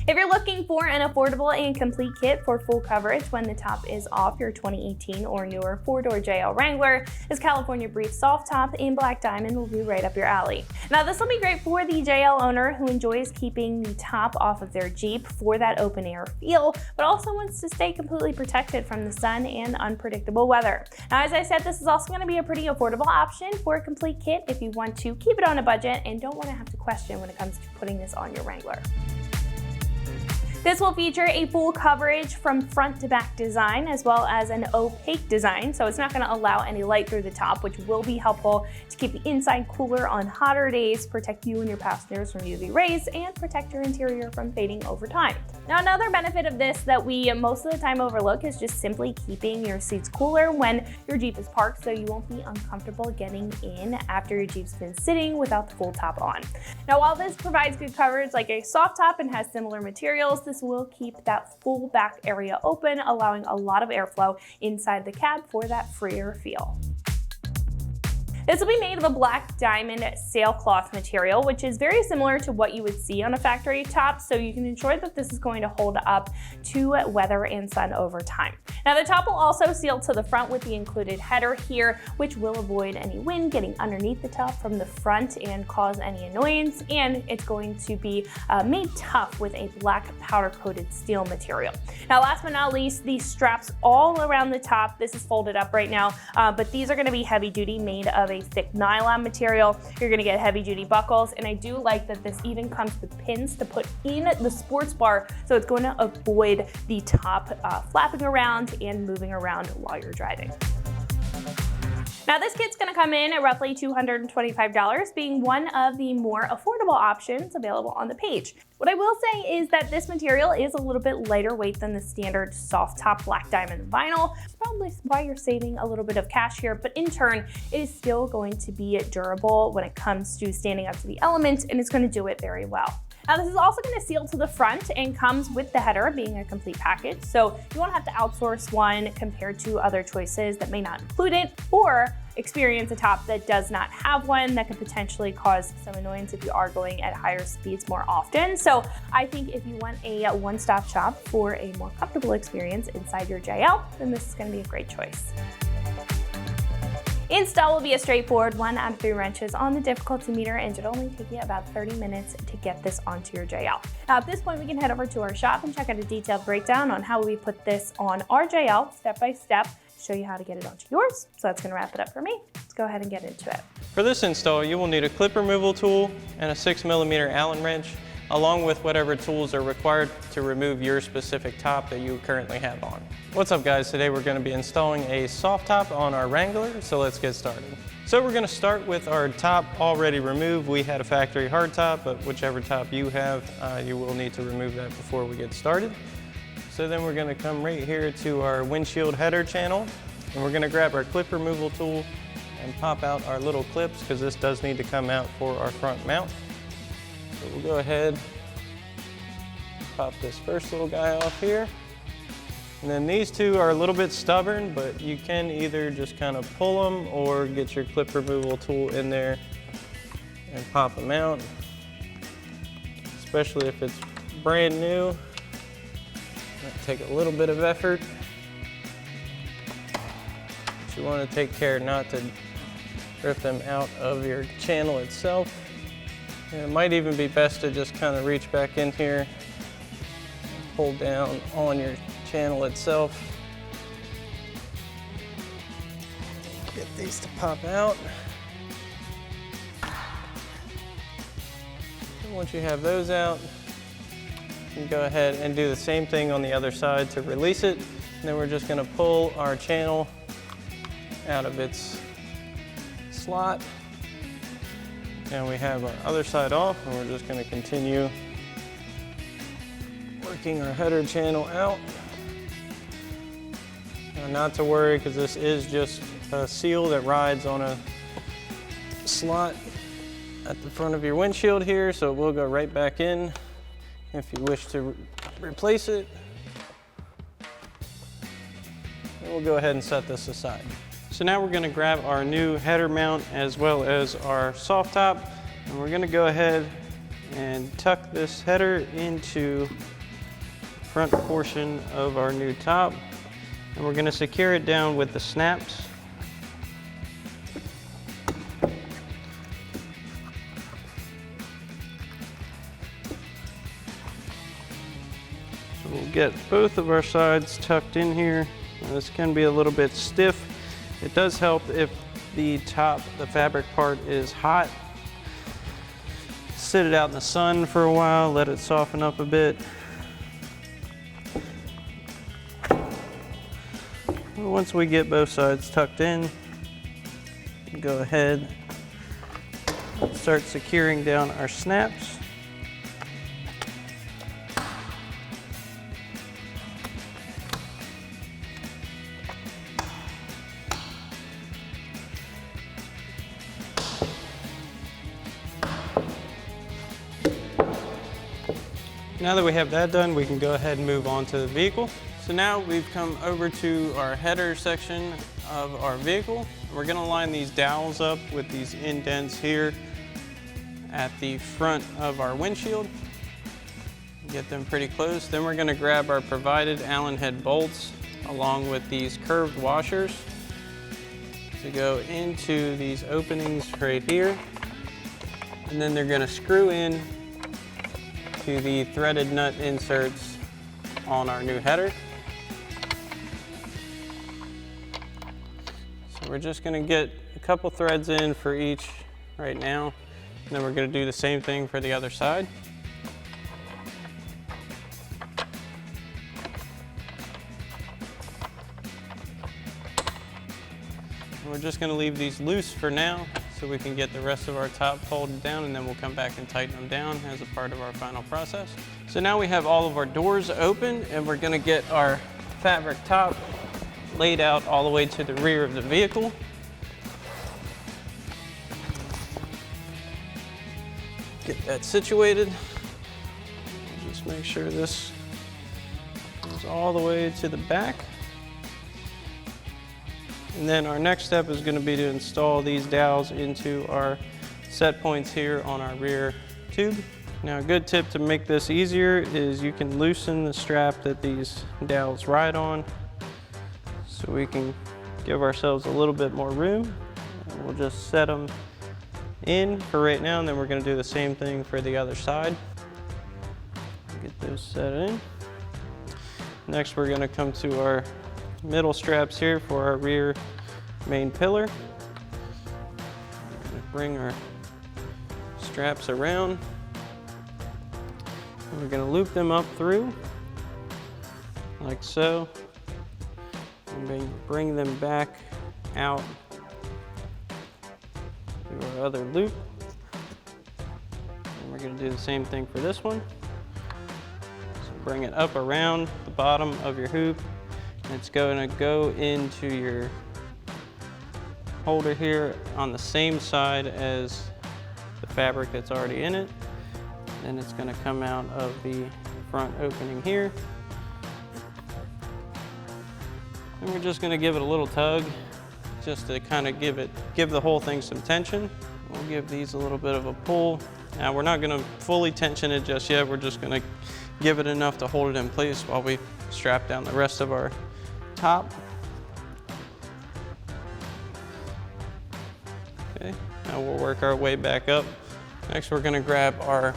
If you're looking for an affordable and complete kit for full coverage when the top is off your 2018 or newer 4-door JL Wrangler, this California Brief Soft Top in Black Diamond will be right up your alley. Now this will be great for the JL owner who enjoys keeping the top off of their Jeep for that open air feel, but also wants to stay completely protected from the sun and unpredictable weather. Now as I said, this is also going to be a pretty affordable option for a complete kit if you want to keep it on a budget and don't want to have to question when it comes to putting this on your Wrangler. This will feature a full coverage from front to back design as well as an opaque design, so it's not going to allow any light through the top, which will be helpful to keep the inside cooler on hotter days, protect you and your passengers from UV rays, and protect your interior from fading over time. Now another benefit of this that we most of the time overlook is just simply keeping your seats cooler when your Jeep is parked, so you won't be uncomfortable getting in after your Jeep's been sitting without the full top on. Now while this provides good coverage like a soft top and has similar materials, this will keep that full back area open, allowing a lot of airflow inside the cab for that freer feel. This will be made of a black diamond sailcloth material, which is very similar to what you would see on a factory top, so you can ensure that this is going to hold up to weather and sun over time. Now the top will also seal to the front with the included header here, which will avoid any wind getting underneath the top from the front and cause any annoyance, and it's going to be made tough with a black powder coated steel material. Now last but not least, these straps all around the top, this is folded up right now, but these are going to be heavy duty, made of a thick nylon material. You're going to get heavy duty buckles, and I do like that this even comes with pins to put in the sports bar, so it's going to avoid the top flapping around and moving around while you're driving. Now this kit's going to come in at roughly $225, being one of the more affordable options available on the page. What I will say is that this material is a little bit lighter weight than the standard soft top black diamond vinyl. That's probably why you're saving a little bit of cash here, but in turn, it is still going to be durable when it comes to standing up to the elements, and it's going to do it very well. Now this is also going to seal to the front and comes with the header being a complete package, so you won't have to outsource one compared to other choices that may not include it, or experience a top that does not have one that could potentially cause some annoyance if you are going at higher speeds more often. So I think if you want a one-stop shop for a more comfortable experience inside your JL, then this is going to be a great choice. Install will be a straightforward 1 out of 3 wrenches on the difficulty meter, and should only take you about 30 minutes to get this onto your JL. Now at this point we can head over to our shop and check out a detailed breakdown on how we put this on our JL step by step, show you how to get it onto yours. So that's going to wrap it up for me. Let's go ahead and get into it. For this install you will need a clip removal tool and a 6mm Allen wrench, along with whatever tools are required to remove your specific top that you currently have on. What's up guys, today we're going to be installing a soft top on our Wrangler, so let's get started. So we're going to start with our top already removed. We had a factory hard top, but whichever top you have, you will need to remove that before we get started. So then we're going to come right here to our windshield header channel, and we're going to grab our clip removal tool and pop out our little clips, because this does need to come out for our front mount. So we'll go ahead, pop this first little guy off here. And then these two are a little bit stubborn, but you can either just kind of pull them or get your clip removal tool in there and pop them out. Especially if it's brand new, might take a little bit of effort. But you want to take care not to rip them out of your channel itself. And it might even be best to just kind of reach back in here and pull down on your channel itself. Get these to pop out. And once you have those out, you can go ahead and do the same thing on the other side to release it. And then we're just going to pull our channel out of its slot. And we have our other side off, and we're just going to continue working our header channel out. Now, not to worry, because this is just a seal that rides on a slot at the front of your windshield here, so it will go right back in if you wish to replace it. And we'll go ahead and set this aside. So now we're going to grab our new header mount as well as our soft top, and we're going to go ahead and tuck this header into front portion of our new top, and we're going to secure it down with the snaps. So we'll get both of our sides tucked in here. Now, this can be a little bit stiff. It does help if the top, the fabric part, is hot. Sit it out in the sun for a while, let it soften up a bit. Once we get both sides tucked in, go ahead and start securing down our snaps. Now that we have that done, we can go ahead and move on to the vehicle. So now we've come over to our header section of our vehicle. We're gonna line these dowels up with these indents here at the front of our windshield. Get them pretty close. Then we're gonna grab our provided Allen head bolts along with these curved washers to go into these openings right here. And then they're gonna screw in to the threaded nut inserts on our new header. So we're just gonna get a couple threads in for each right now, and then we're gonna do the same thing for the other side. And we're just gonna leave these loose for now, so we can get the rest of our top folded down, and then we'll come back and tighten them down as a part of our final process. So now we have all of our doors open, and we're gonna get our fabric top laid out all the way to the rear of the vehicle. Get that situated. Just make sure this goes all the way to the back. And then our next step is going to be to install these dowels into our set points here on our rear tube. Now, a good tip to make this easier is you can loosen the strap that these dowels ride on, so we can give ourselves a little bit more room. And we'll just set them in for right now, and then we're going to do the same thing for the other side. Get those set in. Next, we're going to come to our middle straps here for our rear main pillar. We're going to bring our straps around, and we're going to loop them up through like so, and bring them back out to our other loop. And we're going to do the same thing for this one. So bring it up around the bottom of your hoop. It's going to go into your holder here on the same side as the fabric that's already in it. And it's going to come out of the front opening here. And we're just going to give it a little tug just to kind of give the whole thing some tension. We'll give these a little bit of a pull. Now, we're not going to fully tension it just yet. We're just going to give it enough to hold it in place while we strap down the rest of our top. Okay, now we'll work our way back up. Next, we're gonna grab our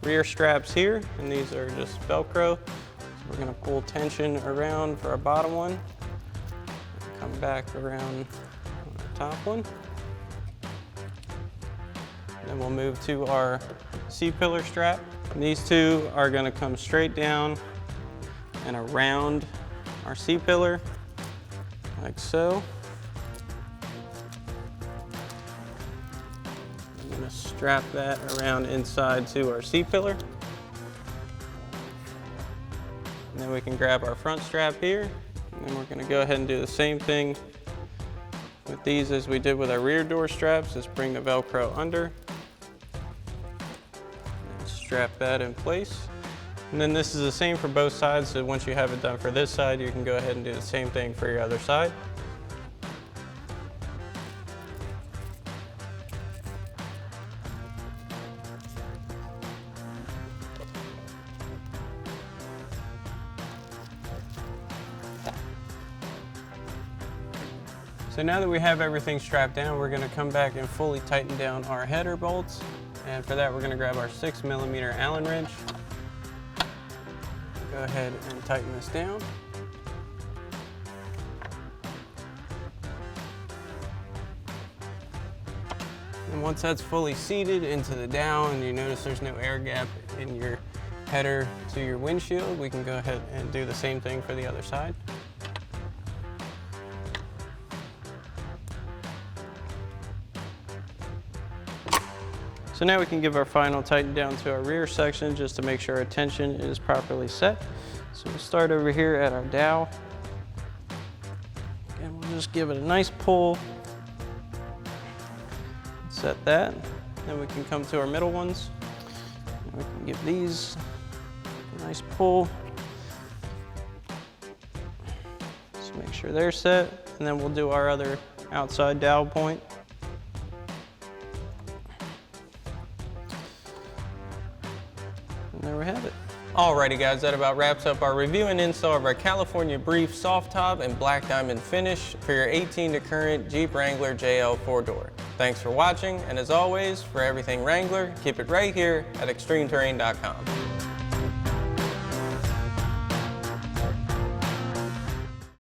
rear straps here, and these are just Velcro. So we're gonna pull tension around for our bottom one, come back around on the top one. Then we'll move to our C-pillar strap. And these two are gonna come straight down and around our C-pillar, like so. I'm going to strap that around inside to our C-pillar. And then we can grab our front strap here, and then we're going to go ahead and do the same thing with these as we did with our rear door straps. Just bring the Velcro under and strap that in place. And then this is the same for both sides, so once you have it done for this side, you can go ahead and do the same thing for your other side. So now that we have everything strapped down, we're going to come back and fully tighten down our header bolts. And for that, we're going to grab our 6mm Allen wrench. Go ahead and tighten this down. And once that's fully seated into the dowel and you notice there's no air gap in your header to your windshield, we can go ahead and do the same thing for the other side. So now we can give our final tighten down to our rear section just to make sure our tension is properly set. So we'll start over here at our dowel. And we'll just give it a nice pull. Set that. Then we can come to our middle ones. And we can give these a nice pull. Just make sure they're set. And then we'll do our other outside dowel point. And there we have it. Alrighty guys, that about wraps up our review and install of our California Brief soft top and black diamond finish for your 18 to current Jeep Wrangler JL 4-door. Thanks for watching, and as always, for everything Wrangler, keep it right here at extremeterrain.com.